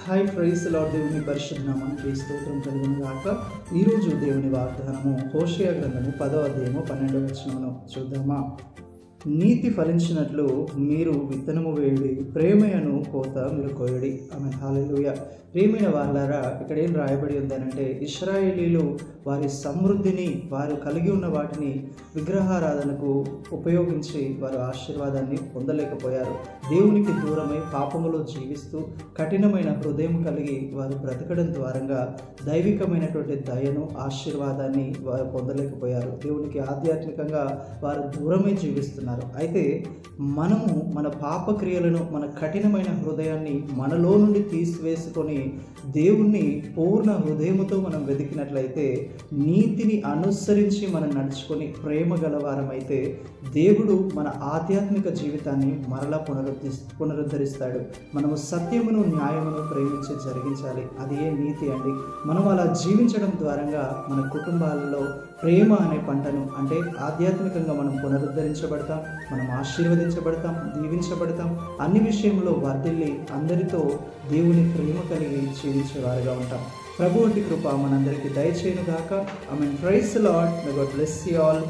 Hi praise lord. దేవుని పరిశుద్ధ నామానికి స్తోత్రం కలుగును గాక. ఈరోజు దేవుని వాగ్దానము హోషేయ గ్రంథము 10వ అధ్యాయము 12వ వచనమును చూద్దామా. నీతి ఫలించినట్లు మీరు విత్తనము వేయుడి, ప్రేమయను కోత మీరు కోయుడి. ఆమేన్. హల్లెలూయా. ప్రియమైన వారలారా, ఇక్కడ ఏం రాయబడి ఉందనంటే, ఇశ్రాయేలీలు వారి సమృద్ధిని, వారు కలిగి ఉన్న వాటిని విగ్రహారాధనకు ఉపయోగించి వారు ఆశీర్వాదాన్ని పొందలేకపోయారు. దేవునికి దూరమై పాపములో జీవిస్తూ కఠినమైన హృదయం కలిగి వారు బ్రతకడం ద్వారంగా దైవికమైనటువంటి దయను, ఆశీర్వాదాన్ని వారు పొందలేకపోయారు. దేవునికి ఆధ్యాత్మికంగా వారు దూరమై జీవిస్తున్నారు. అయితే మనము మన పాపక్రియలను, మన కఠినమైన హృదయాన్ని మనలో నుండి తీసివేసుకొని దేవుణ్ణి పూర్ణ హృదయముతో మనం వెతికినట్లయితే, నీతిని అనుసరించి మనం నడుచుకొని ప్రేమ గలవారమైతే దేవుడు మన ఆధ్యాత్మిక జీవితాన్ని మరలా పునరుద్ధరిస్తాడు. మనము సత్యమును, న్యాయమును ప్రేమించి జరిగించాలి. అది ఏ నీతి అండి. మనం అలా జీవించడం ద్వారంగా మన కుటుంబాలలో ప్రేమ అనే పంటను, అంటే ఆధ్యాత్మికంగా మనం పునరుద్ధరించబడతాం, మనం ఆశీర్వదించబడతాం, దీవించబడతాం, అన్ని విషయంలో వర్ధిల్లి అందరితో దేవుని ప్రేమ కలిగి జీవించేవారుగా ఉంటాం. ప్రభు వంటి కృప మనందరికీ దయచేయును గాక. Amen. Praise the Lord. May God bless you all.